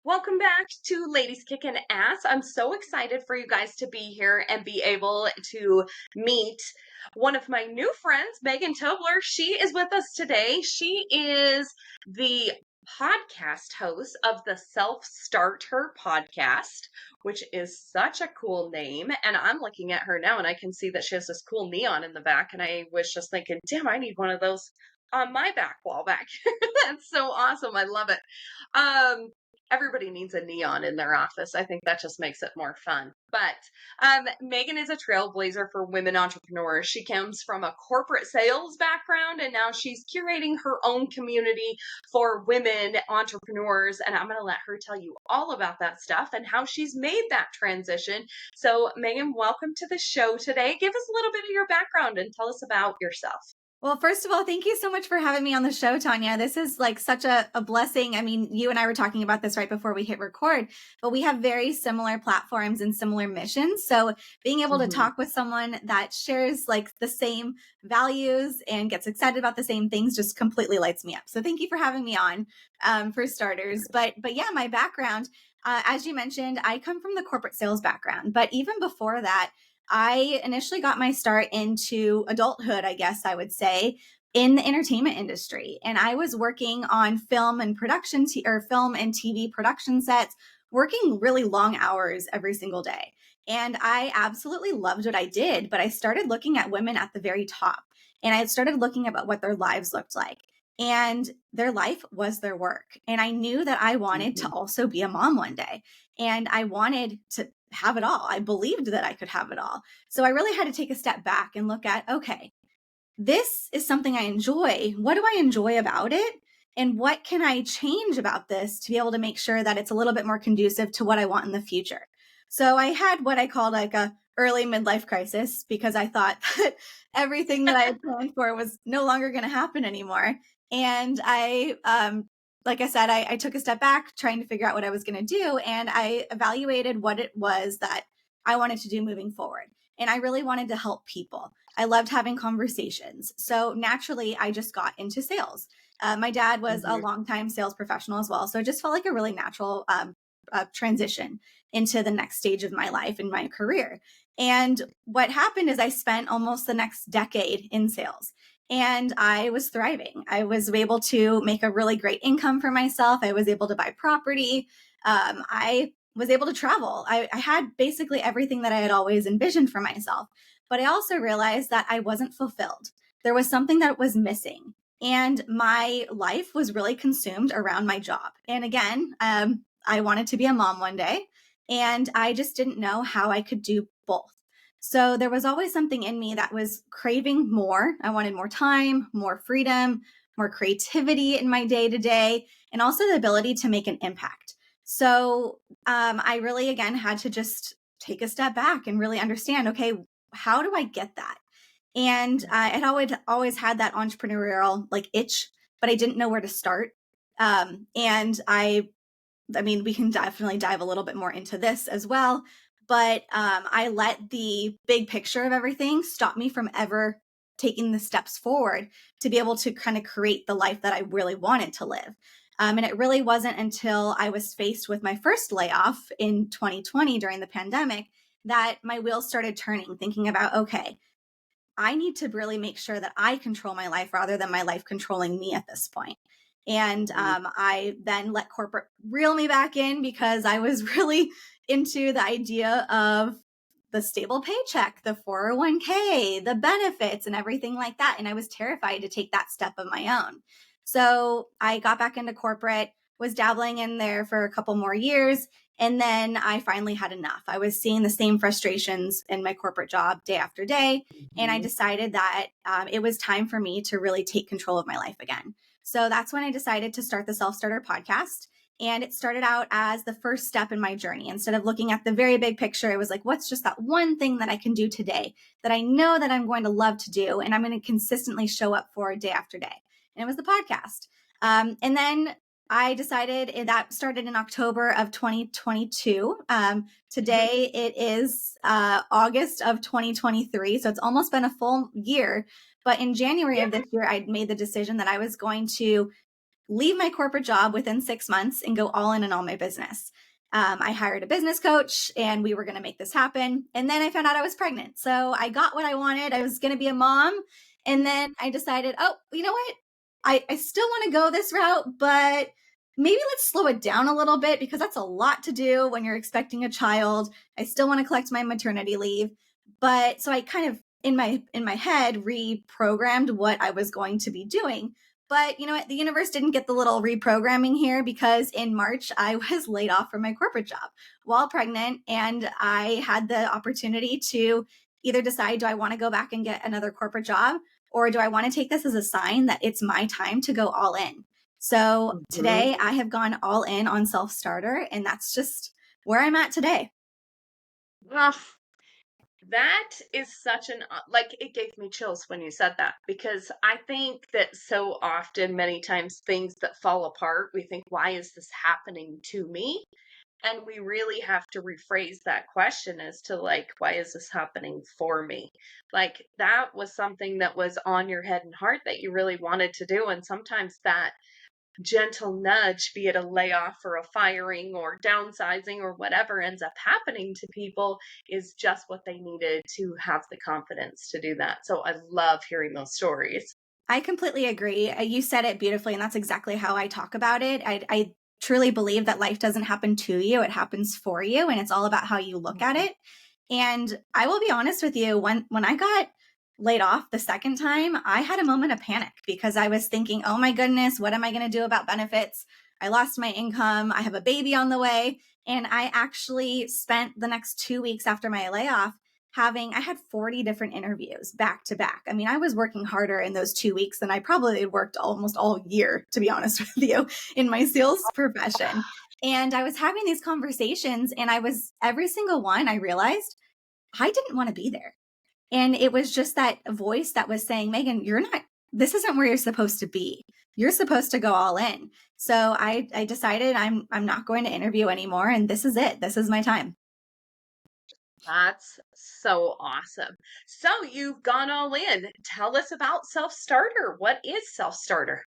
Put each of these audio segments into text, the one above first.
Welcome back to Ladies Kicking Ass. I'm so excited for you guys to be here and be able to meet one of my new friends, Megan Tobler. She is with us today. She is the podcast host of the SelfStartHer podcast, which is such a cool name. And I'm looking at her now and I can see that she has this cool neon in the back. And I was just thinking, damn, I need one of those on my back wall back. That's so awesome. I love it. Everybody needs a neon in their office. I think that just makes it more fun. But Megan is a trailblazer for women entrepreneurs. She comes from a corporate sales background, and now she's curating her own community for women entrepreneurs. And I'm going to let her tell you all about that stuff and how she's made that transition. So, Megan, welcome to the show today. Give us a little bit of your background and tell us about yourself. Well, first of all, thank you so much for having me on the show, Tanya. This is like such a blessing. I mean, you and I were talking about this right before we hit record, but we have very similar platforms and similar missions. So being able to talk with someone that shares like the same values and gets excited about the same things just completely lights me up. So thank you for having me on, for starters. But yeah, my background, as you mentioned, I come from the corporate sales background, but even before that, I initially got my start into adulthood, I guess I would say, in the entertainment industry. And I was working on film and film and TV production sets, working really long hours every single day. And I absolutely loved what I did, but I started looking at women at the very top. And I started looking at what their lives looked like. And their life was their work. And I knew that I wanted to also be a mom one day. And I wanted to have it all. I believed that I could have it all. So I really had to take a step back and look at, okay, this is something I enjoy. What do I enjoy about it? And what can I change about this to be able to make sure that it's a little bit more conducive to what I want in the future? So I had what I called like a early midlife crisis because I thought that everything that I had planned for was no longer going to happen anymore. And like I said, I took a step back trying to figure out what I was going to do. And I evaluated what it was that I wanted to do moving forward. And I really wanted to help people. I loved having conversations. So naturally, I just got into sales. My dad was a longtime sales professional as well. So it just felt like a really natural transition into the next stage of my life and my career. And what happened is I spent almost the next decade in sales. And I was thriving. I was able to make a really great income for myself. I was able to buy property. I was able to travel. I had basically everything that I had always envisioned for myself. But I also realized that I wasn't fulfilled. There was something that was missing. And my life was really consumed around my job. And again, I wanted to be a mom one day. And I just didn't know how I could do both. So there was always something in me that was craving more. I wanted more time, more freedom, more creativity in my day to day, and also the ability to make an impact. So I really, again, had to just take a step back and really understand, okay, how do I get that? And I had always had that entrepreneurial like itch, but I didn't know where to start. And I mean, we can definitely dive a little bit more into this as well. But I let the big picture of everything stop me from ever taking the steps forward to be able to kind of create the life that I really wanted to live. And it really wasn't until I was faced with my first layoff in 2020 during the pandemic that my wheels started turning, thinking about, okay, I need to really make sure that I control my life rather than my life controlling me at this point. And I then let corporate reel me back in because I was really into the idea of the stable paycheck, the 401k, the benefits and everything like that. And I was terrified to take that step of my own. So I got back into corporate, was dabbling in there for a couple more years. And then I finally had enough. I was seeing the same frustrations in my corporate job day after day. And I decided that it was time for me to really take control of my life again. So that's when I decided to start the SelfStartHer podcast. And it started out as the first step in my journey. Instead of looking at the very big picture, it was like, what's just that one thing that I can do today that I know that I'm going to love to do and I'm going to consistently show up for day after day? And it was the podcast. And then I decided that started in October of 2022. Today it is August of 2023. So it's almost been a full year. But in January of this year, I made the decision that I was going to leave my corporate job within 6 months and go all in on my business. I hired a business coach and we were going to make this happen. And then I found out I was pregnant. So I got what I wanted. I was going to be a mom. And then I decided, oh, you know what? I still want to go this route, but maybe let's slow it down a little bit because that's a lot to do when you're expecting a child. I still want to collect my maternity leave. But so I kind of in my head reprogrammed what I was going to be doing. But you know what? The universe didn't get the little reprogramming here because in March, I was laid off from my corporate job while pregnant. And I had the opportunity to either decide, do I want to go back and get another corporate job? Or do I want to take this as a sign that it's my time to go all in? So Mhm. today I have gone all in on SelfStartHer, and that's just where I'm at today. Ugh, that is such an, like, it gave me chills when you said that because I think that so often, many times, things that fall apart, we think, why is this happening to me? And we really have to rephrase that question as to, like, why is this happening for me? Like, that was something that was on your head and heart that you really wanted to do. And sometimes that gentle nudge, be it a layoff or a firing or downsizing or whatever ends up happening to people, is just what they needed to have the confidence to do that. So I love hearing those stories. I completely agree. You said it beautifully, and that's exactly how I talk about it. I truly believe that life doesn't happen to you, it happens for you, and it's all about how you look at Mhm. it. And I will be honest with you, when I got laid off the second time, I had a moment of panic because I was thinking, oh my goodness, what am I going to do about benefits? I lost my income. I have a baby on the way. And I actually spent the next 2 weeks after my layoff I had 40 different interviews back to back. I mean, I was working harder in those 2 weeks than I probably had worked almost all year, to be honest with you, in my sales profession. And I was having these conversations, and every single one, I realized I didn't want to be there. And it was just that voice that was saying, Megan, this isn't where you're supposed to be. You're supposed to go all in. So I decided I'm not going to interview anymore. And this is it. This is my time. That's so awesome. So you've gone all in. Tell us about Self Starter. What is Self Starter?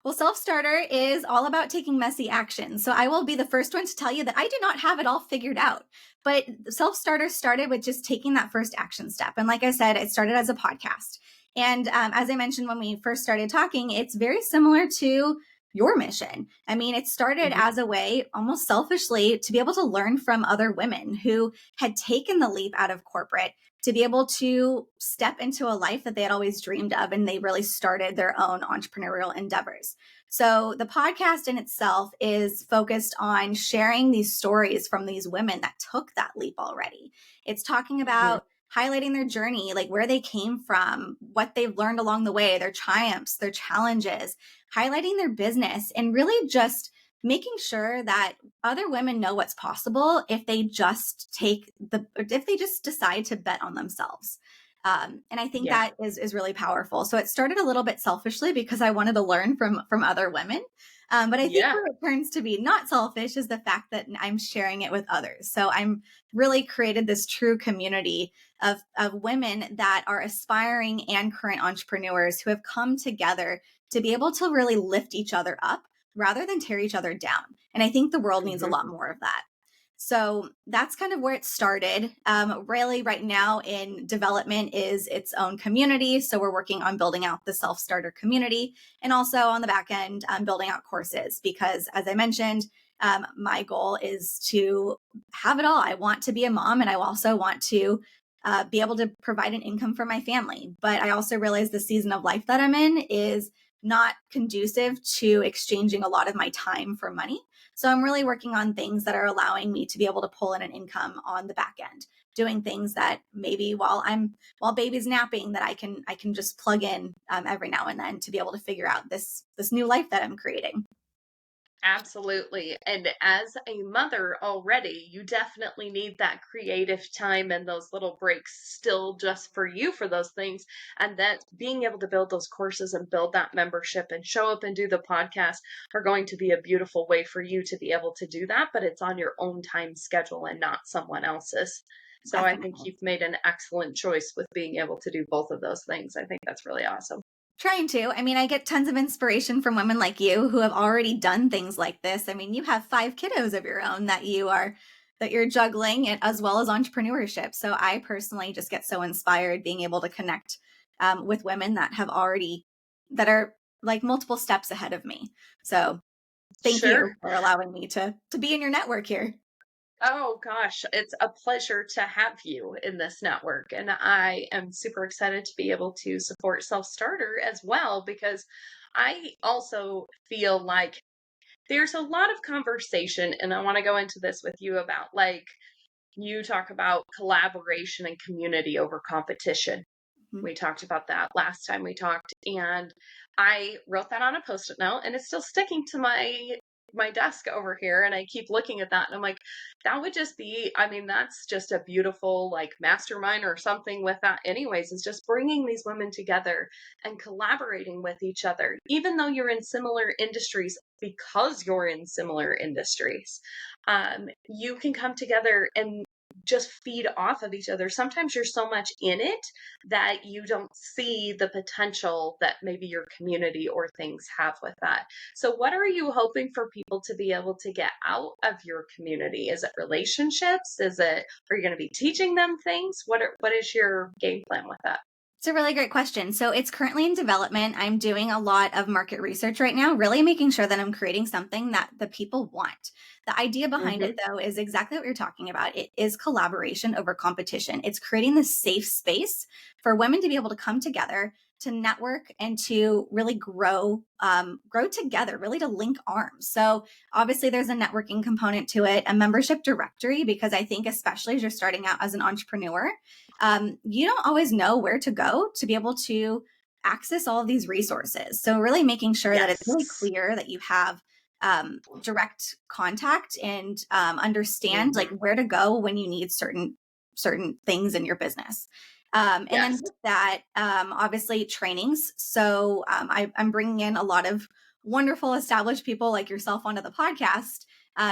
Well, SelfStartHer is all about taking messy action. So I will be the first one to tell you that I do not have it all figured out. But SelfStartHer started with just taking that first action step. And like I said, it started as a podcast. And as I mentioned when we first started talking, it's very similar to your mission. I mean, it started Mhm. as a way, almost selfishly, to be able to learn from other women who had taken the leap out of corporate to be able to step into a life that they had always dreamed of, and they really started their own entrepreneurial endeavors. So the podcast in itself is focused on sharing these stories from these women that took that leap already. It's talking Mhm. about highlighting their journey, like where they came from, what they've learned along the way, their triumphs, their challenges, highlighting their business, and really just making sure that other women know what's possible if they just if they just decide to bet on themselves. And I think Yeah. that is really powerful. So it started a little bit selfishly because I wanted to learn from other women. But I think Yeah. where it turns to be not selfish is the fact that I'm sharing it with others. So I'm really created this true community of women that are aspiring and current entrepreneurs who have come together to be able to really lift each other up rather than tear each other down. And I think the world needs a Mhm. lot more of that. So that's kind of where it started. Really, right now in development is its own community. So we're working on building out the SelfStartHer community, and also on the back end, building out courses because, as I mentioned, my goal is to have it all. I want to be a mom, and I also want to be able to provide an income for my family. But I also realize the season of life that I'm in is not conducive to exchanging a lot of my time for money. So I'm really working on things that are allowing me to be able to pull in an income on the back end, doing things that maybe while baby's napping that I can just plug in every now and then to be able to figure out this new life that I'm creating. Absolutely. And as a mother already, you definitely need that creative time and those little breaks still just for you for those things. And that being able to build those courses and build that membership and show up and do the podcast are going to be a beautiful way for you to be able to do that. But it's on your own time schedule and not someone else's. So I think Definitely. you've made an excellent choice with being able to do both of those things. I think that's really awesome. Trying to. I mean, I get tons of inspiration from women like you who have already done things like this. I mean, you have 5 kiddos of your own that you're juggling, as well as entrepreneurship. So I personally just get so inspired being able to connect with women that are like multiple steps ahead of me. So thank Sure. you for allowing me to be in your network here. Oh gosh, it's a pleasure to have you in this network. And I am super excited to be able to support SelfStartHer as well, because I also feel like there's a lot of conversation, and I want to go into this with you about like you talk about collaboration and community over competition. Mhm. We talked about that last time we talked, and I wrote that on a post-it note, and it's still sticking to my desk over here, and I keep looking at that, and I'm like, that would just be, I mean, that's just a beautiful like mastermind or something with that anyways, is just bringing these women together and collaborating with each other, even though you're in similar industries, because you're in similar industries. You can come together and just feed off of each other. Sometimes you're so much in it that you don't see the potential that maybe your community or things have with that. So what are you hoping for people to be able to get out of your community? Is it relationships? Are you going to be teaching them things? What is your game plan with that? It's a really great question. So it's currently in development. I'm doing a lot of market research right now, really making sure that I'm creating something that the people want. The idea behind Mm-hmm. it, though, is exactly what you're talking about. It is collaboration over competition. It's creating this safe space for women to be able to come together, to network, and to really grow together, really to link arms. So obviously, there's a networking component to it, a membership directory, because I think especially as you're starting out as an entrepreneur, you don't always know where to go to be able to access all of these resources. So really making sure that it's really Yes. clear that you have direct contact and understand like Mm-hmm. where to go when you need certain things in your business. And then Yes. with that, obviously trainings. So I'm bringing in a lot of wonderful established people like yourself onto the podcast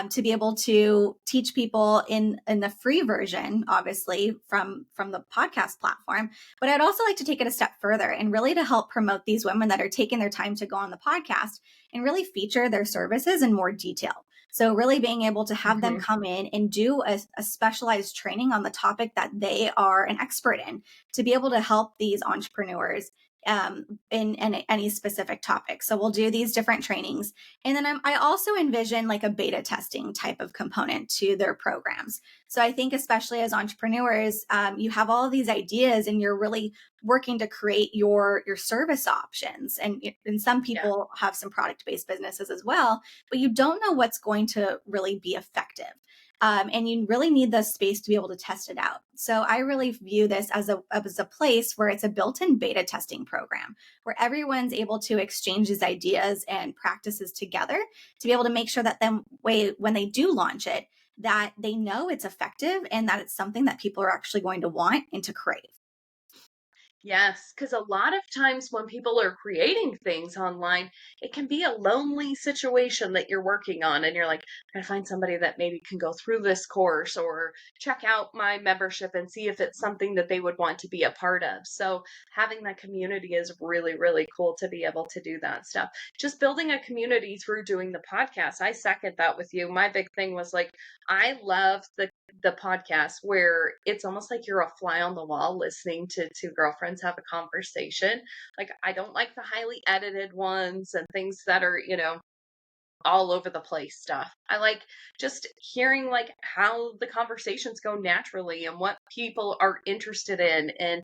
to be able to teach people in the free version, obviously from the podcast platform. But I'd also like to take it a step further and really to help promote these women that are taking their time to go on the podcast and really feature their services in more detail. So really being able to have them Mm-hmm. come in and do a specialized training on the topic that they are an expert in to be able to help these entrepreneurs in any specific topic. So we'll do these different trainings. And then I also envision like a beta testing type of component to their programs. So I think especially as entrepreneurs, you have all of these ideas and you're really working to create your service options. And some Yeah. people have some product-based businesses as well, but you don't know what's going to really be effective. And you really need the space to be able to test it out. So I really view this as a place where it's a built-in beta testing program where everyone's able to exchange these ideas and practices together to be able to make sure that then when they do launch it, that they know it's effective and that it's something that people are actually going to want and to crave. Yes, because a lot of times when people are creating things online, it can be a lonely situation that you're working on, and you're like, I find somebody that maybe can go through this course or check out my membership and see if it's something that they would want to be a part of. So having that community is really, really cool to be able to do that stuff. Just building a community through doing the podcast. I second that with you. My big thing was like, I love the podcast where it's almost like you're a fly on the wall listening to two girlfriends have a conversation. Like I don't like the highly edited ones and things that are, all over the place stuff. I like just hearing like how the conversations go naturally and what people are interested in. And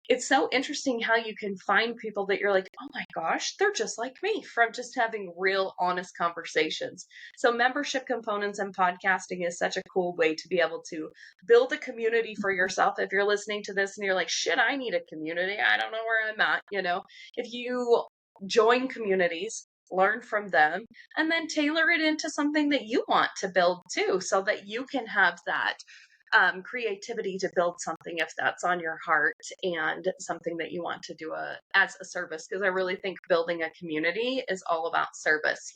it's so interesting how you can find people that you're like, oh my gosh, they're just like me, from just having real honest conversations. So membership components and podcasting is such a cool way to be able to build a community for yourself. If you're listening to this and you're like, shit, I need a community, I don't know where I'm at, if you join communities, learn from them, and then tailor it into something that you want to build too, so that you can have that creativity to build something if that's on your heart and something that you want to do as a service. Because I really think building a community is all about service.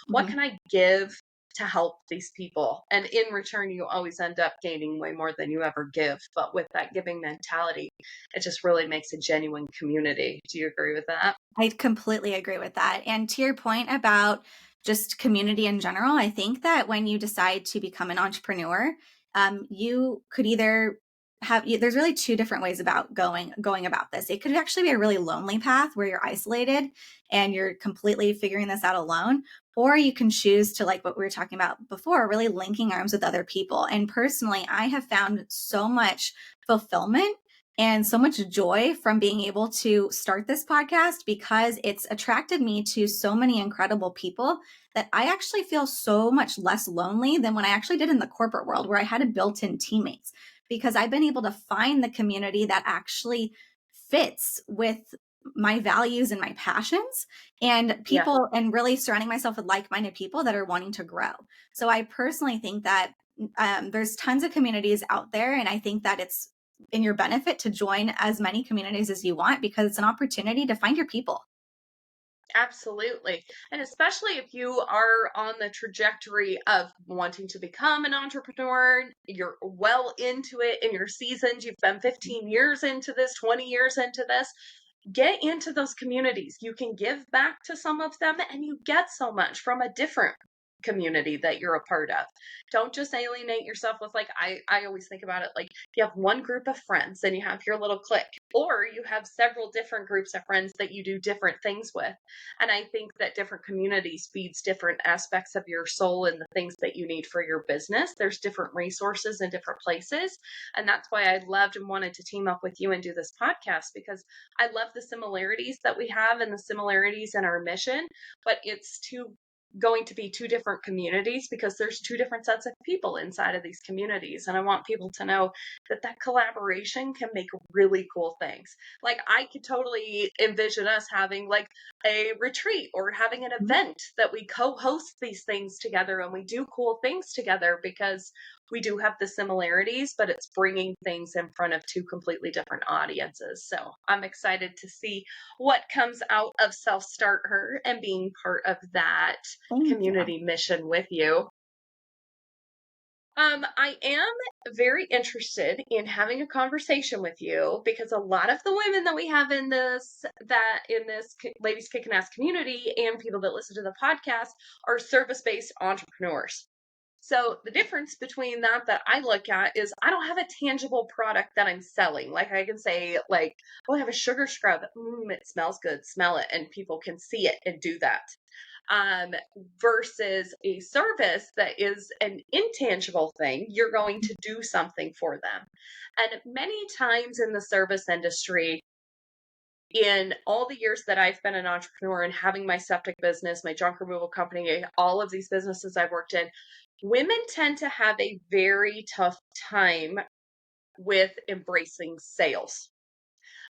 What Mhm. can I give to help these people. And in return, you always end up gaining way more than you ever give. But with that giving mentality, it just really makes a genuine community. Do you agree with that? I completely agree with that. And to your point about just community in general, I think that when you decide to become an entrepreneur, you could either there's really two different ways about going about this. It could actually be a really lonely path where you're isolated and you're completely figuring this out alone, or you can choose to, like what we were talking about before, really linking arms with other people. And personally, I have found so much fulfillment and so much joy from being able to start this podcast, because it's attracted me to so many incredible people that I actually feel so much less lonely than when I actually did in the corporate world, where I had a built-in teammates, because I've been able to find the community that actually fits with my values and my passions, and Yeah. people, and really surrounding myself with like-minded people that are wanting to grow. So I personally think that there's tons of communities out there, and I think that it's in your benefit to join as many communities as you want, because it's an opportunity to find your people. Absolutely. And especially if you are on the trajectory of wanting to become an entrepreneur, you're well into it in your seasons, you've been 15 years into this, 20 years into this, get into those communities. You can give back to some of them and you get so much from a different community that you're a part of. Don't just alienate yourself with, like, I always think about it like you have one group of friends and you have your little clique, or you have several different groups of friends that you do different things with. And I think that different communities feeds different aspects of your soul and the things that you need for your business. There's different resources in different places. And that's why I loved and wanted to team up with you and do this podcast, because I love the similarities that we have and the similarities in our mission, but it's going to be two different communities because there's two different sets of people inside of these communities. And I want people to know that that collaboration can make really cool things. Like, I could totally envision us having like a retreat or having an event that we co-host these things together and we do cool things together, because we do have the similarities, but it's bringing things in front of two completely different audiences. So I'm excited to see what comes out of SelfStartHer and being part of that Thank you. community mission with you. I am very interested in having a conversation with you, because a lot of the women that we have in this Ladies Kicking Ass community and people that listen to the podcast are service-based entrepreneurs. So the difference between that I look at is I don't have a tangible product that I'm selling. Like, I can say, like, oh, I have a sugar scrub. It smells good. Smell it. And people can see it and do that. Um, versus a service that is an intangible thing. You're going to do something for them. And many times in the service industry, in all the years that I've been an entrepreneur and having my septic business, my junk removal company, all of these businesses I've worked in, women tend to have a very tough time with embracing sales.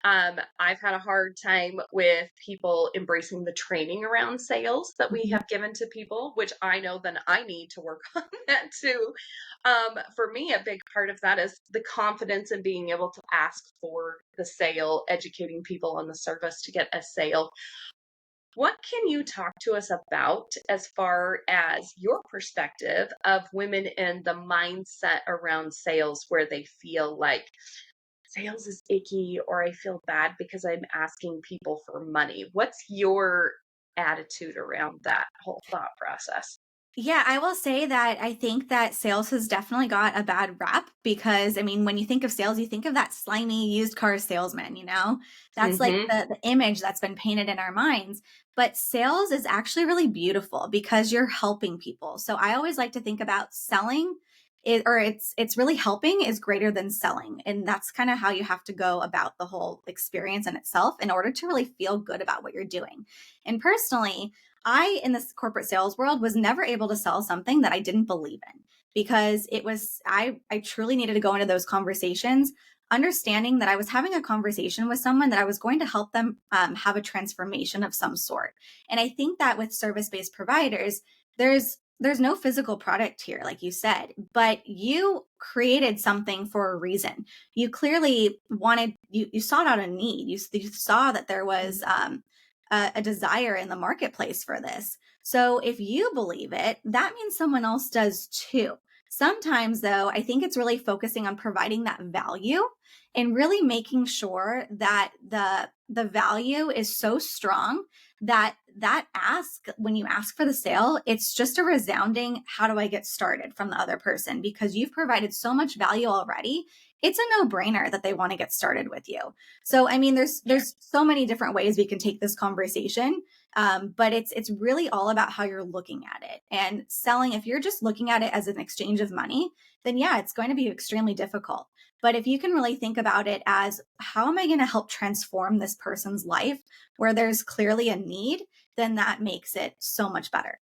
I've had a hard time with people embracing the training around sales that we have given to people, which I know then I need to work on that too. For me, a big part of that is the confidence in being able to ask for the sale, educating people on the service to get a sale. What can you talk to us about as far as your perspective of women and the mindset around sales, where they feel like sales is icky, or I feel bad because I'm asking people for money? What's your attitude around that whole thought process? Yeah, I will say that I think that sales has definitely got a bad rap, because, I mean, when you think of sales, you think of that slimy used car salesman, you know? That's like Mm-hmm. the image that's been painted in our minds. But sales is actually really beautiful because you're helping people. So I always like to think about selling it, or it's really helping is greater than selling. And that's kind of how you have to go about the whole experience in itself in order to really feel good about what you're doing. And personally, in this corporate sales world, was never able to sell something that I didn't believe in, because I truly needed to go into those conversations, understanding that I was having a conversation with someone that I was going to help them have a transformation of some sort. And I think that with service-based providers, there's no physical product here, like you said, but you created something for a reason. You clearly you sought out a need. You saw that there was a desire in the marketplace for this. So if you believe it, that means someone else does too. Sometimes, though, I think it's really focusing on providing that value and really making sure that the value is so strong that ask, when you ask for the sale, it's just a resounding, how do I get started, from the other person, because you've provided so much value already. It's a no-brainer that they want to get started with you. So I mean, there's so many different ways we can take this conversation. But it's really all about how you're looking at it. And selling, if you're just looking at it as an exchange of money, then yeah, it's going to be extremely difficult. But if you can really think about it as, how am I going to help transform this person's life where there's clearly a need, then that makes it so much better.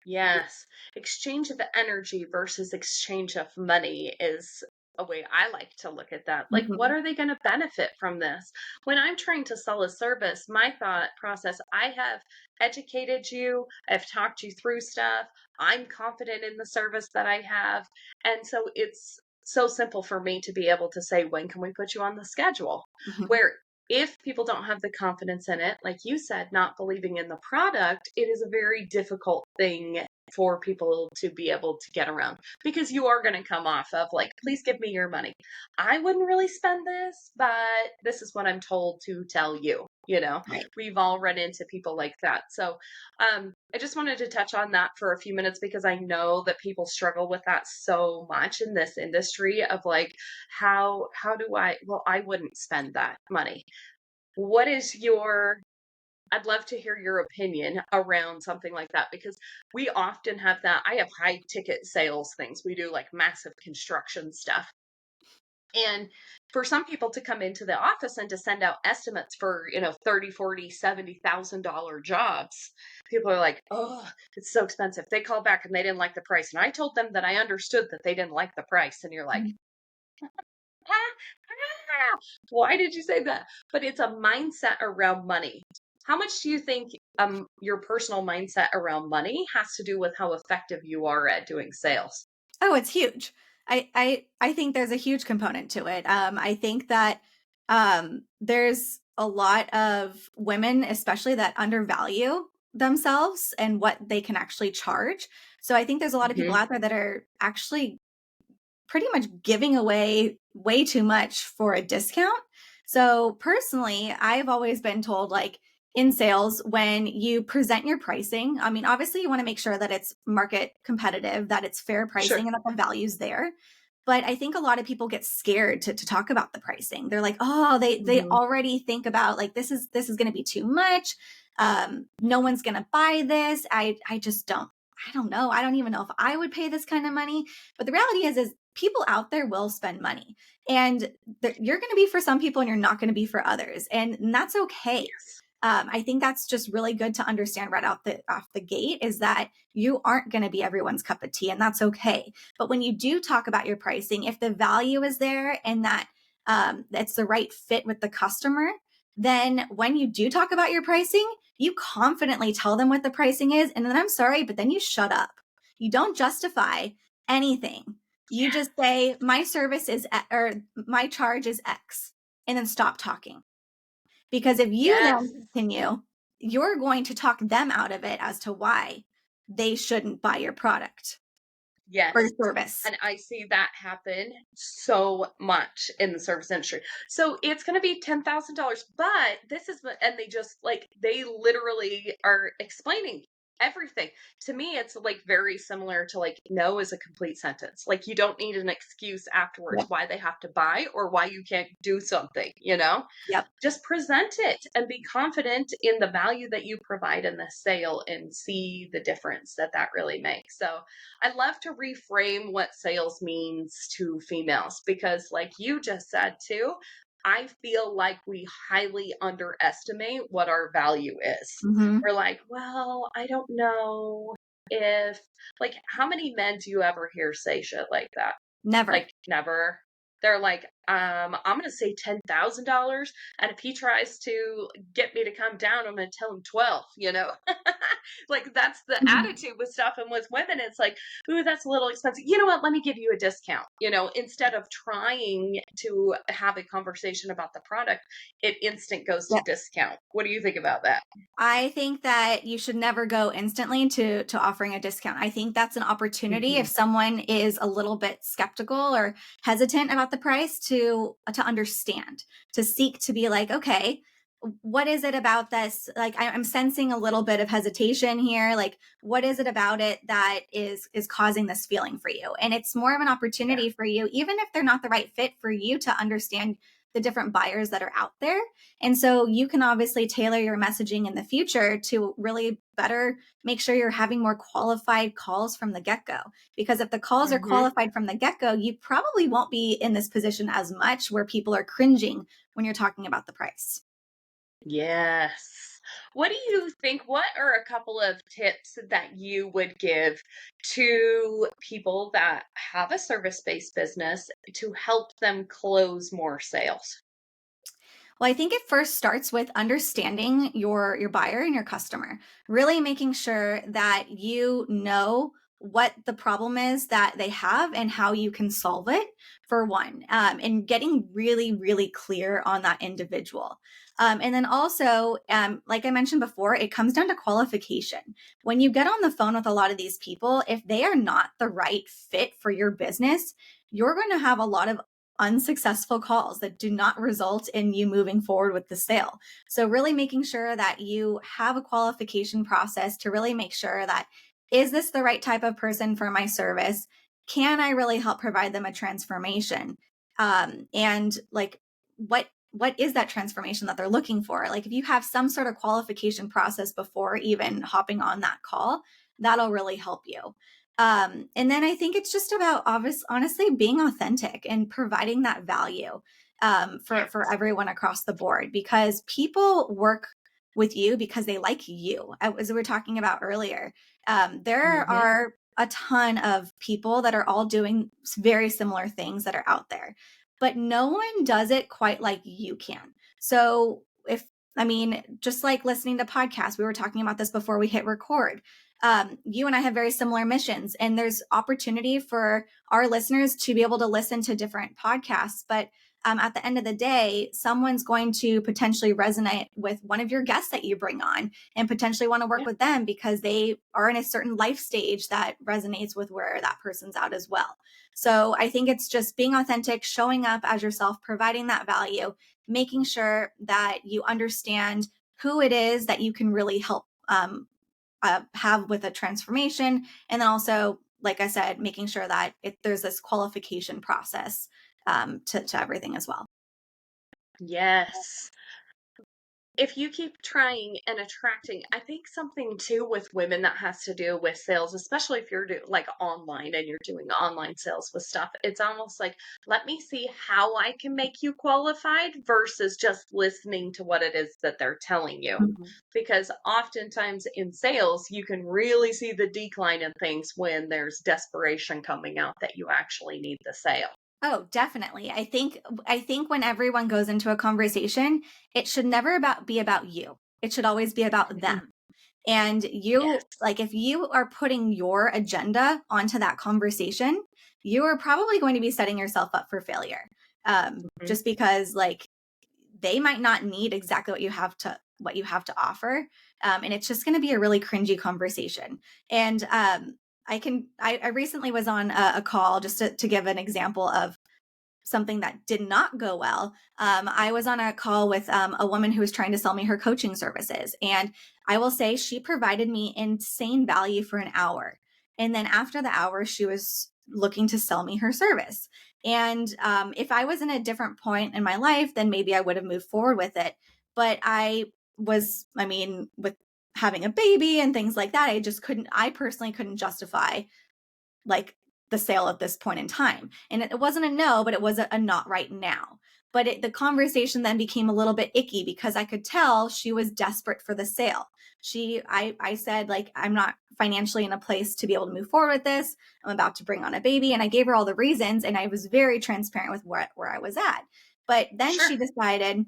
Yes. Exchange of energy versus exchange of money is a way I like to look at that. Like, what Mhm. are they going to benefit from this? When I'm trying to sell a service, my thought process, I have educated you, I've talked you through stuff, I'm confident in the service that I have. And so it's so simple for me to be able to say, when can we put you on the schedule? Mhm. Where if people don't have the confidence in it, like you said, not believing in the product, it is a very difficult thing for people to be able to get around, because you are going to come off of like, please give me your money. I wouldn't really spend this, but this is what I'm told to tell you. Right. We've all run into people like that. So I just wanted to touch on that for a few minutes, because I know that people struggle with that so much in this industry of like, how do I, well, I wouldn't spend that money. What is your, I'd love to hear your opinion around something like that, because we often have that. I have high ticket sales things. We do like massive construction stuff. And for some people to come into the office and to send out estimates for, 30, 40, $70,000 jobs, people are like, oh, it's so expensive. They call back and they didn't like the price. And I told them that I understood that they didn't like the price. And you're like, Mhm. ah, ah, why did you say that? But it's a mindset around money. How much do you think your personal mindset around money has to do with how effective you are at doing sales? Oh, it's huge. I think there's a huge component to it. I think that there's a lot of women, especially, that undervalue themselves and what they can actually charge. So I think there's a lot of people Hmm. out there that are actually pretty much giving away way too much for a discount. So personally, I've always been told, like, in sales, when you present your pricing, I mean, obviously you want to make sure that it's market competitive, that it's fair Sure. pricing, and that the value's there. But I think a lot of people get scared to talk about the pricing. They're like, oh, they Hmm. already think about, like, this is going to be too much. No one's going to buy this. I just don't. I don't know. I don't even know if I would pay this kind of money. But the reality is people out there will spend money, and you're going to be for some people and you're not going to be for others. And that's okay. Yes. I think that's just really good to understand right off the gate, is that you aren't going to be everyone's cup of tea, and that's okay. But when you do talk about your pricing, if the value is there and that that's the right fit with the customer, then when you do talk about your pricing, you confidently tell them what the pricing is. And then, I'm sorry, but then you shut up. You don't justify anything. You just say, my service is, or my charge is X, and then stop talking. Because if you Yes. then continue, you're going to talk them out of it as to why they shouldn't buy your product or your Yes. service. And I see that happen so much in the service industry. So it's going to be $10,000, but this is what, and they just like, they literally are explaining everything. To me, it's like very similar to like, no is a complete sentence. Like, you don't need an excuse afterwards Yep. why they have to buy or why you can't do something. Yep. Just present it and be confident in the value that you provide in the sale and see the difference that that really makes. So I love to reframe what sales means to females, because, like you just said too, I feel like we highly underestimate what our value is. Hmm. We're like, well, I don't know if, like, how many men do you ever hear say shit like that? Never. Like, never. They're like, I'm going to say $10,000. And if he tries to get me to come down, I'm going to tell him 12, you know? Like that's the Mhm. attitude with stuff. And with women, it's like, ooh, that's a little expensive. You know what? Let me give you a discount, you know, instead of trying to have a conversation about the product, it instant goes to discount. What do you think about that? I think that you should never go instantly to offering a discount. I think that's an opportunity if Hmm. someone is a little bit skeptical or hesitant about the price to understand, to seek to be like, okay, what is it about this? Like I'm sensing a little bit of hesitation here. Like, what is it about it that is causing this feeling for you? And it's more of an Yeah. opportunity for you, even if they're not the right fit for you, to understand the different buyers that are out there. And so you can obviously tailor your messaging in the future to really better make sure you're having more qualified calls from the get go. Because if the calls are Hmm. qualified from the get go, you probably won't be in this position as much where people are cringing when you're talking about the price. Yes. What do you think? What are a couple of tips that you would give to people that have a service-based business to help them close more sales? Well, I think it first starts with understanding your buyer and your customer, really making sure that you know what the problem is that they have and how you can solve it, for one, and getting really, really clear on that individual. And then also, like I mentioned before, it comes down to qualification. When you get on the phone with a lot of these people, if they are not the right fit for your business, you're going to have a lot of unsuccessful calls that do not result in you moving forward with the sale. So really making sure that you have a qualification process to really make sure that, is this the right type of person for my service? Can I really help provide them a transformation? And like what is that transformation that they're looking for? Like if you have some sort of qualification process before even hopping on that call, that'll really help you. And then I think it's just about honestly being authentic and providing that value, for Yes. everyone across the board, because people work with you because they like you. As we were talking about earlier, there Hmm. are a ton of people that are all doing very similar things that are out there, but no one does it quite like you can. So if I mean, just like listening to podcasts, we were talking about this before we hit record. You and I have very similar missions, and there's opportunity for our listeners to be able to listen to different podcasts. But at the end of the day, someone's going to potentially resonate with one of your guests that you bring on and potentially want to work Yeah. with them because they are in a certain life stage that resonates with where that person's at as well. So I think it's just being authentic, showing up as yourself, providing that value, making sure that you understand who it is that you can really help have with a transformation. And then also, like I said, making sure that there's this qualification process, to everything as well. Yes. If you keep trying and attracting, I think something too with women that has to do with sales, especially if you're like online and you're doing online sales with stuff, it's almost like, let me see how I can make you qualified versus just listening to what it is that they're telling you. Mhm. Because oftentimes in sales, you can really see the decline in things when there's desperation coming out that you actually need the sale. Oh, definitely. I think when everyone goes into a conversation, it should never be about you. It should always be about Mhm. them. And Yes. you, like, if you are putting your agenda onto that conversation, you are probably going to be setting yourself up for failure. Mhm. Just because, like, they might not need exactly what you have to offer, and it's just going to be a really cringy conversation. And I recently was on a call, just to give an example of something that did not go well. I was on a call with a woman who was trying to sell me her coaching services. And I will say she provided me insane value for an hour. And then after the hour, she was looking to sell me her service. And if I was in a different point in my life, then maybe I would have moved forward with it. But I mean, with having a baby and things like that, I personally couldn't justify like the sale at this point in time. And it wasn't a no, but it was a not right now. But the conversation then became a little bit icky because I could tell she was desperate for the sale. I said, like, I'm not financially in a place to be able to move forward with this. I'm about to bring on a baby. And I gave her all the reasons, and I was very transparent with where I was at. But then Sure. she decided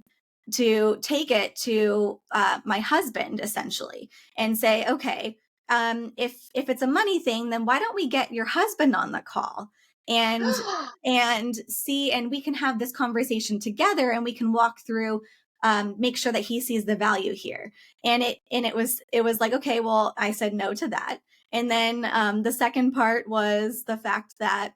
to take it to my husband essentially and say, okay, if it's a money thing, then why don't we get your husband on the call and see, and we can have this conversation together, and we can walk through, make sure that he sees the value here. And it was like, okay, well, I said no to that. And then the second part was the fact that,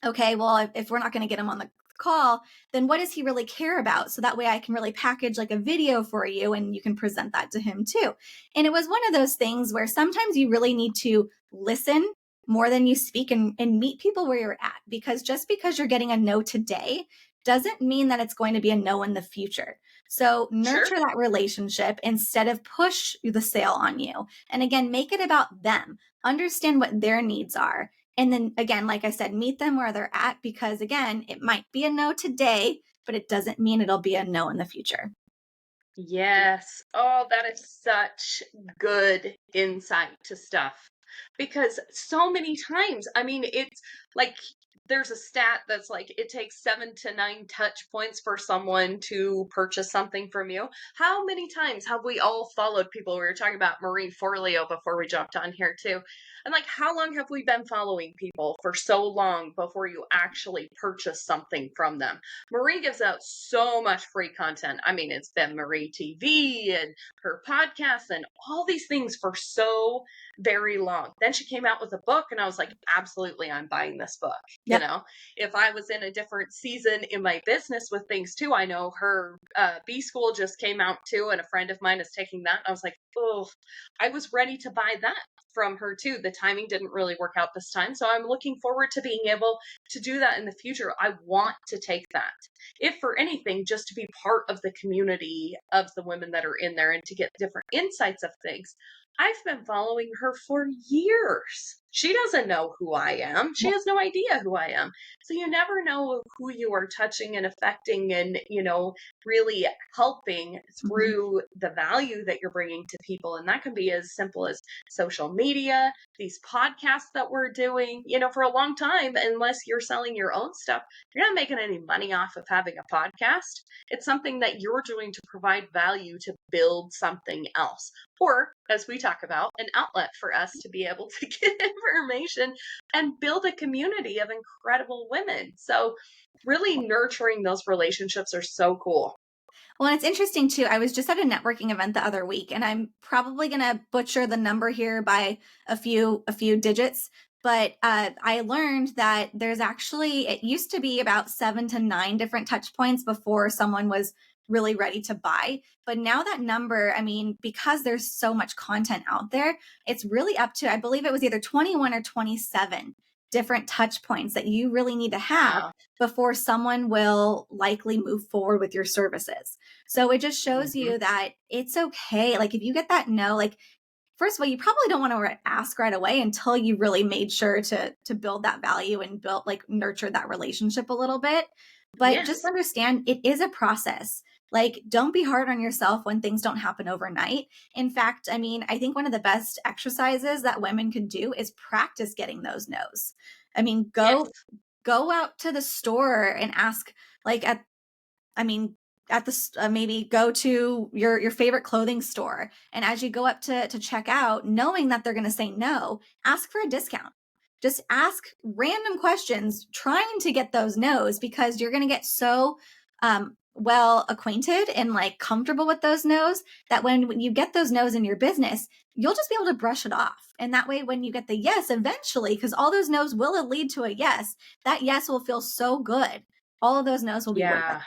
okay, well, if we're not going to get him on the call, then what does he really care about? So that way I can really package like a video for you, and you can present that to him too. And it was one of those things where sometimes you really need to listen more than you speak, and meet people where you're at, because just because you're getting a no today doesn't mean that it's going to be a no in the future. So Sure. nurture that relationship instead of push the sale on you. And again, make it about them. Understand what their needs are. And then again, like I said, meet them where they're at, because again, it might be a no today, but it doesn't mean it'll be a no in the future. Yes. Oh, that is such good insight to stuff. Because so many times, I mean, it's like there's a stat that's like it takes 7 to 9 touch points for someone to purchase something from you. How many times have we all followed people? We were talking about Marie Forleo before we jumped on here too. And like, how long have we been following people for so long before you actually purchase something from them? Marie gives out so much free content. I mean, it's been Marie TV and her podcast and all these things for so very long. Then she came out with a book, and I was like, absolutely, I'm buying this book. You Yep. know, if I was in a different season in my business with things too, I know her B School just came out too, and a friend of mine is taking that. I was like, oh, I was ready to buy that from her too. The timing didn't really work out this time. So I'm looking forward to being able to do that in the future. I want to take that, if for anything, just to be part of the community of the women that are in there and to get different insights of things. I've been following her for years. She doesn't know who I am. She has no idea who I am. So you never know who you are touching and affecting and, really helping Mm-hmm. through the value that you're bringing to people. And that can be as simple as social media, these podcasts that we're doing, for a long time, unless you're selling your own stuff, you're not making any money off of having a podcast. It's something that you're doing to provide value to build something else. Or, as we talk about, an outlet for us to be able to get information and build a community of incredible women. So, really nurturing those relationships are so cool. Well, and it's interesting too. I was just at a networking event the other week, and I'm probably going to butcher the number here by a few digits. But I learned that there's actually, it used to be about 7 to 9 different touch points before someone was really ready to buy. But now that number, I mean, because there's so much content out there, it's really up to, I believe it was either 21 or 27 different touch points that you really need to have Wow. before someone will likely move forward with your services. So it just shows Mm-hmm. you that it's okay. Like if you get that no, like first of all, you probably don't want to ask right away until you really made sure to build that value and build, like, nurture that relationship a little bit. But just Yes. understand it is a process. Like, don't be hard on yourself when things don't happen overnight. In fact, I mean, I think one of the best exercises that women can do is practice getting those no's. I mean, Yes. go out to the store and ask, like, I mean, at the maybe go to your favorite clothing store, and as you go up to check out, knowing that they're going to say no, ask for a discount. Just ask random questions, trying to get those no's, because you're going to get so well acquainted and like comfortable with those no's that when you get those no's in your business, you'll just be able to brush it off. And that way, when you get the yes eventually, because all those no's will lead to a yes, that yes will feel so good. All of those no's will be worth it. Yeah.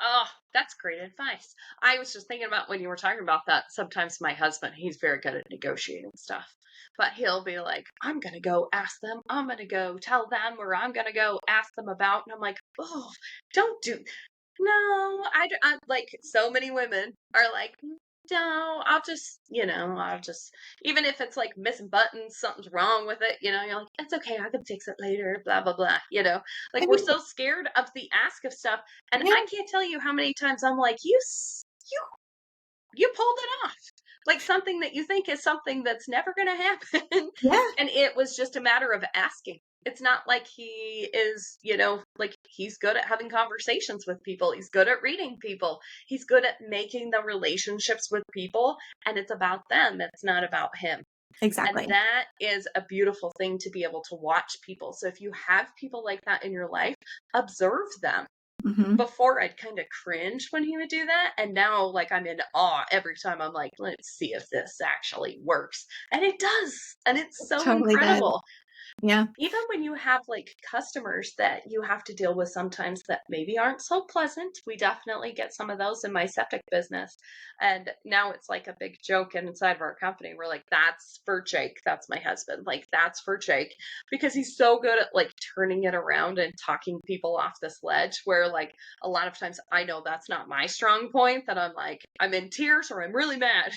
Oh, that's great advice. I was just thinking about when you were talking about that. Sometimes my husband, he's very good at negotiating stuff, but he'll be like, I'm going to go ask them. I'm going to go tell them, or I'm going to go ask them about. And I'm like, oh, don't do. No, I like so many women are like, no, I'll just, even if it's like missing buttons, something's wrong with it, you're like, it's okay, I can fix it later, blah, blah, blah, I like we're mean, so scared of the ask of stuff. And yeah, I can't tell you how many times I'm like, you pulled it off. Like something that you think is something that's never going to happen. yeah, And it was just a matter of asking. It's not like he is, like he's good at having conversations with people. He's good at reading people. He's good at making the relationships with people. And it's about them. It's not about him. And exactly. that is a beautiful thing to be able to watch people. So if you have people like that in your life, observe them. Hmm. Before I'd kind of cringe when he would do that. And now, like, I'm in awe every time. I'm like, let's see if this actually works. And it does. And it's so Totally does. incredible. Yeah. Even when you have like customers that you have to deal with sometimes that maybe aren't so pleasant, we definitely get some of those in my septic business. And now it's like a big joke inside of our company. We're like, that's for Jake. That's my husband. Like, that's for Jake because he's so good at like turning it around and talking people off this ledge where like a lot of times I know that's not my strong point, that I'm like, I'm in tears or I'm really mad,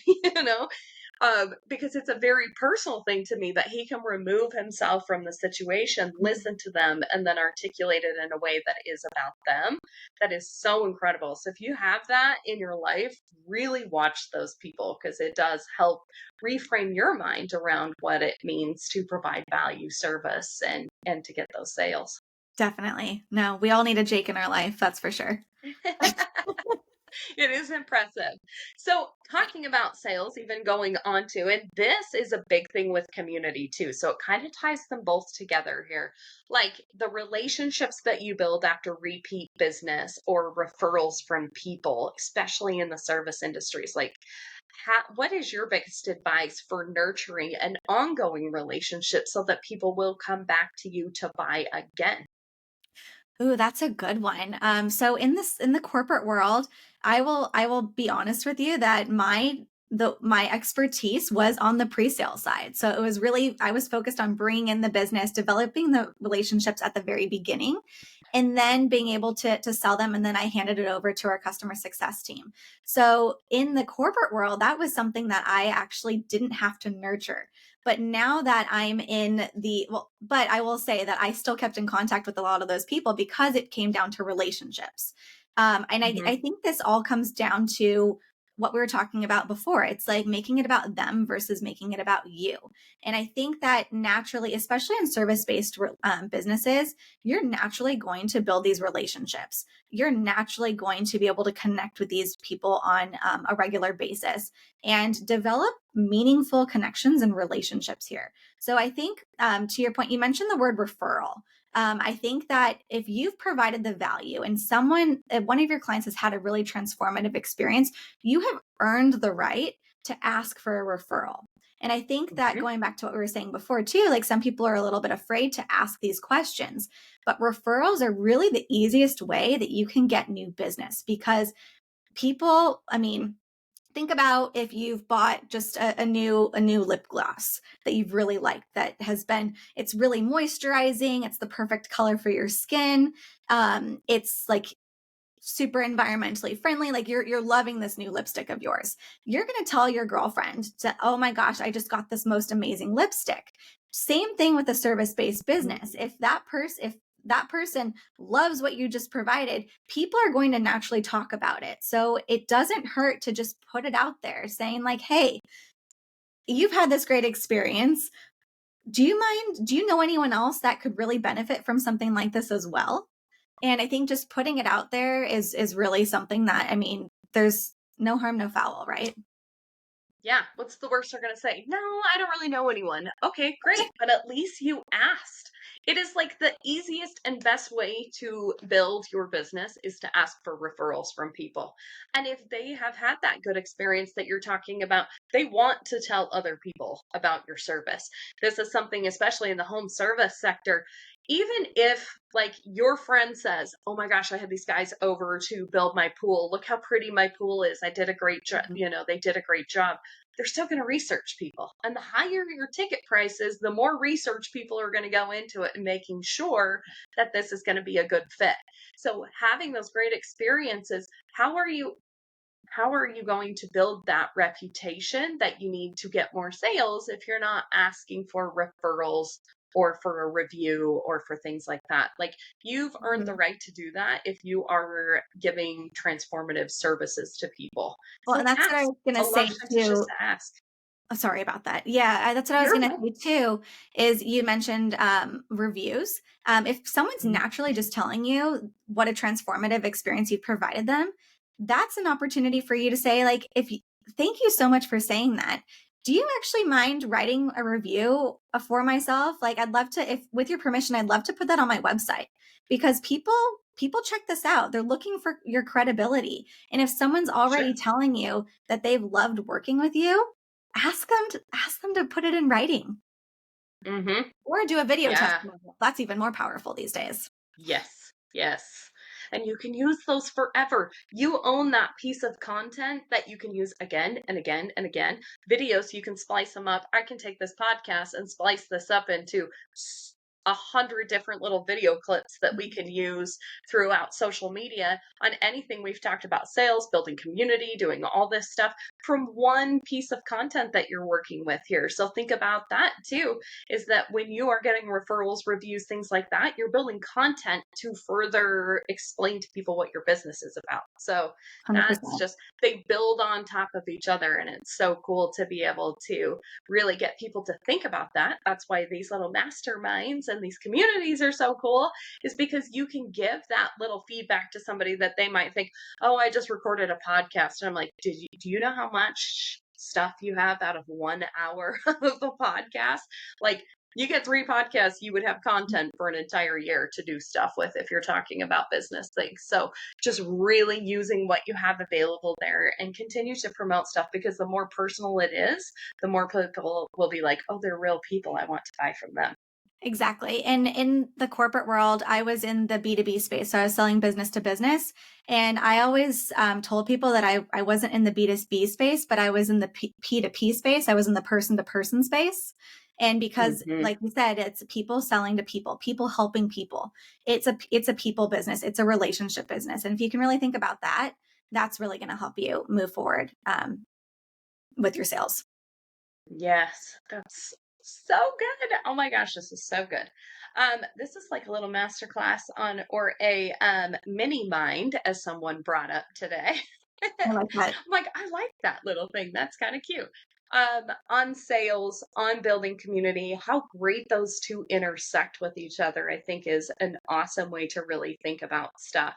because it's a very personal thing to me that he can remove himself from the situation, listen to them, and then articulate it in a way that is about them. That is so incredible. So if you have that in your life, really watch those people because it does help reframe your mind around what it means to provide value service and to get those sales. Definitely. No, we all need a Jake in our life. That's for sure. It is impressive. So, talking about sales, even going on to, and this is a big thing with community too. So, it kind of ties them both together here. Like the relationships that you build after repeat business or referrals from people, especially in the service industries. Like, what is your biggest advice for nurturing an ongoing relationship so that people will come back to you to buy again? Ooh, that's a good one. So in the corporate world, I will be honest with you that my expertise was on the pre-sale side. So it was really I was focused on bringing in the business, developing the relationships at the very beginning, and then being able to sell them. And then I handed it over to our customer success team. So in the corporate world, that was something that I actually didn't have to nurture. But now that I'm in but I will say that I still kept in contact with a lot of those people because it came down to relationships. And I think this all comes down to what we were talking about before. It's like making it about them versus making it about you. And I think that naturally, especially in service based businesses, you're naturally going to build these relationships. You're naturally going to be able to connect with these people on a regular basis and develop meaningful connections and relationships here. So I think to your point, you mentioned the word referral. I think that if you've provided the value and one of your clients has had a really transformative experience, you have earned the right to ask for a referral. And I think that Mhm. going back to what we were saying before, too, like some people are a little bit afraid to ask these questions, but referrals are really the easiest way that you can get new business because I mean, think about if you've bought just a new lip gloss that you've really liked that it's really moisturizing, it's the perfect color for your skin, it's like super environmentally friendly, like you're loving this new lipstick of yours. You're going to tell your girlfriend to, oh my gosh, I just got this most amazing lipstick. Same thing with a service-based business. If that person loves what you just provided, people are going to naturally talk about it. So it doesn't hurt to just put it out there saying like, hey, you've had this great experience. Do you know anyone else that could really benefit from something like this as well? And I think just putting it out there is really something that, I mean, there's no harm, no foul, right? Yeah, what's the worst they're going to say? No, I don't really know anyone. Okay, great, but at least you asked. It is like the easiest and best way to build your business is to ask for referrals from people. And if they have had that good experience that you're talking about, they want to tell other people about your service. This is something, especially in the home service sector. Even if like your friend says, "Oh my gosh, I had these guys over to build my pool. Look how pretty my pool is. I did a great job, they did a great job." They're still going to research people. And the higher your ticket price is, the more research people are going to go into it and making sure that this is going to be a good fit. So having those great experiences, how are you how are you going to build that reputation that you need to get more sales if you're not asking for referrals or for a review or for things like that? Like, you've earned the Mhm. right to do that if you are giving transformative services to people. Well, So and that's what I ask. was going to A lot say of times it's just too. to ask. Oh, sorry about that. Yeah, that's what I was You're going to right. say too, is you mentioned reviews. If someone's Mhm. naturally just telling you what a transformative experience you've provided them, that's an opportunity for you to say, like, thank you so much for saying that. Do you actually mind writing a review for myself? Like, I'd love to, if with your permission, I'd love to put that on my website, because people check this out. They're looking for your credibility. And if someone's Sure. already telling you that they've loved working with you, ask them to put it in writing Hmm. or do a video Yeah. testimonial. That's even more powerful these days. Yes, yes. And you can use those forever. You own that piece of content that you can use again and again and again. Videos, you can splice them up. I can take this podcast and splice this up into 100 different little video clips that we can use throughout social media on anything we've talked about: sales, building community, doing all this stuff from one piece of content that you're working with here. So think about that too, is that when you are getting referrals, reviews, things like that, you're building content to further explain to people what your business is about. So that's 100%. just, they build on top of each other. And it's so cool to be able to really get people to think about that. That's why these little masterminds and these communities are so cool, is because you can give that little feedback to somebody that they might think, oh, I just recorded a podcast. And I'm like, do you know how much stuff you have out of 1 hour of a podcast? Like, you get 3 podcasts, you would have content for an entire year to do stuff with if you're talking about business things. So just really using what you have available there and continue to promote stuff, because the more personal it is, the more people will be like, oh, they're real people. I want to buy from them. Exactly. And in the corporate world, I was in the B2B space. So I was selling business to business. And I always told people that I wasn't in the B2B space, but I was in the P2P space. I was in the person to person space. And because, Mm-hmm. like you said, it's people selling to people, people helping people. It's a people business. It's a relationship business. And if you can really think about that, that's really going to help you move forward with your sales. Yes, that's so good. Oh my gosh, this is so good. This is like a little masterclass on, or a mini mind, as someone brought up today. I like that. I'm like, I like that little thing. That's kind of cute. On sales, on building community, how great those two intersect with each other, I think is an awesome way to really think about stuff.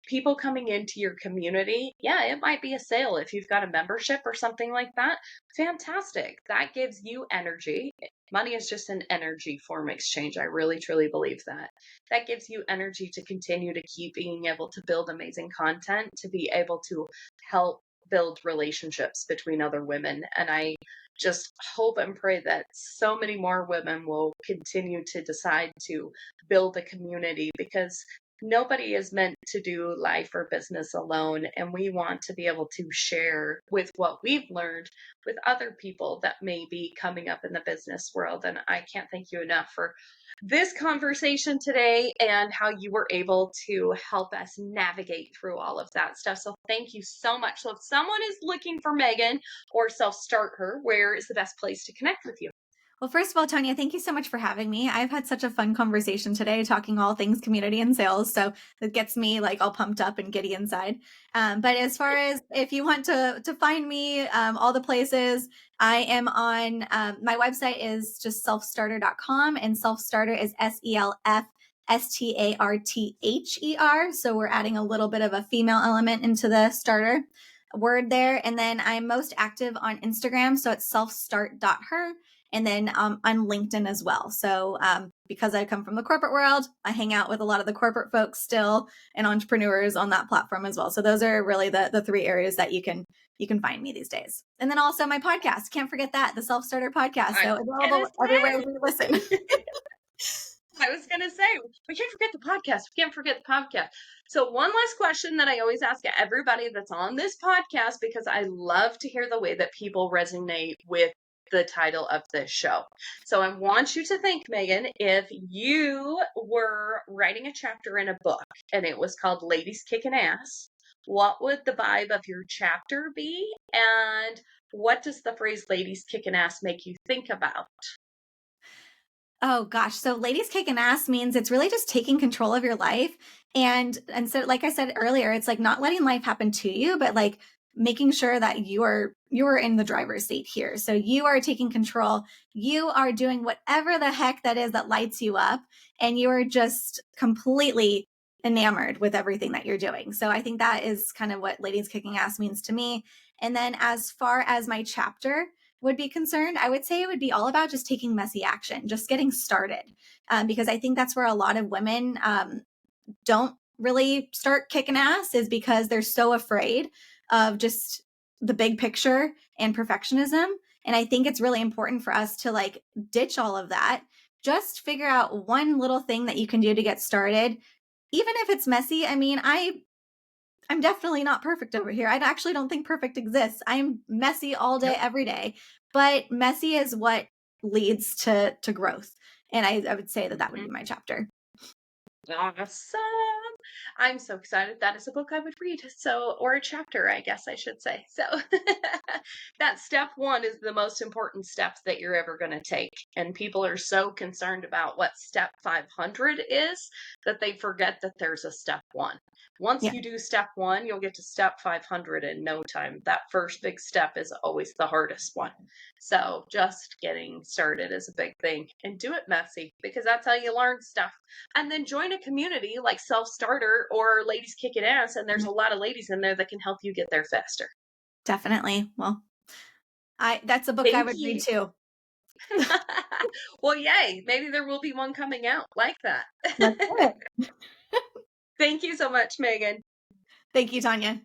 People coming into your community, yeah, it might be a sale. If you've got a membership or something like that, fantastic. That gives you energy. Money is just an energy form exchange. I really, truly believe that. That gives you energy to continue to keep being able to build amazing content, to be able to help build relationships between other women. And I just hope and pray that so many more women will continue to decide to build a community, because nobody is meant to do life or business alone. And we want to be able to share with what we've learned with other people that may be coming up in the business world. And I can't thank you enough for this conversation today and how you were able to help us navigate through all of that stuff. So thank you so much. So if someone is looking for Megan or SelfStartHer, where is the best place to connect with you? Well, first of all, Tanya, thank you so much for having me. I've had such a fun conversation today talking all things community and sales. So it gets me like all pumped up and giddy inside. But as far as if you want to find me, all the places, I am on, my website is just selfstarter.com, and SelfStarter is SelfStarther. So we're adding a little bit of a female element into the starter word there. And then I'm most active on Instagram. So it's selfstart.her. And then on LinkedIn as well. So because I come from the corporate world, I hang out with a lot of the corporate folks still and entrepreneurs on that platform as well. So those are really the 3 areas that you can find me these days. And then also my podcast. Can't forget that, the Self Starter podcast. I So was gonna available everywhere say. you listen. I was going to say, we can't forget the podcast. We can't forget the podcast. So, one last question that I always ask everybody that's on this podcast, because I love to hear the way that people resonate with the title of this show. So, I want you to think, Megan, if you were writing a chapter in a book and it was called Ladies Kicking Ass, what would the vibe of your chapter be? And what does the phrase ladies kicking ass make you think about? Oh gosh. So ladies kicking ass means it's really just taking control of your life. And so like I said earlier, it's like not letting life happen to you, but like making sure that you're in the driver's seat here. So you are taking control. You are doing whatever the heck that is that lights you up, and you are just completely enamored with everything that you're doing. So I think that is kind of what ladies kicking ass means to me. And then as far as my chapter would be concerned, I would say it would be all about just taking messy action, just getting started. Because I think that's where a lot of women don't really start kicking ass, is because they're so afraid of just the big picture and perfectionism. And I think it's really important for us to like ditch all of that. Just figure out one little thing that you can do to get started. Even if it's messy. I mean, I'm definitely not perfect over here. I actually don't think perfect exists. I'm messy all day, Yep. every day, but messy is what leads to growth. And I would say that that would be my chapter. Awesome. I'm so excited. That is a book I would read. So, or a chapter, I guess I should say. So, that step one is the most important steps that you're ever going to take. And people are so concerned about what step 500 is that they forget that there's a step one. Once Yeah, you do step one, you'll get to step 500 in no time. That first big step is always the hardest one. So, just getting started is a big thing, and do it messy, because that's how you learn stuff. And then join a community like SelfStartHer or Ladies Kicking Ass, and there's a lot of ladies in there that can help you get there faster. definitely. Well, I that's a book I Thank would read you. too. Well, yay. Maybe there will be one coming out like that. Let's do it. Thank you so much, Megan. Thank you, Tanya.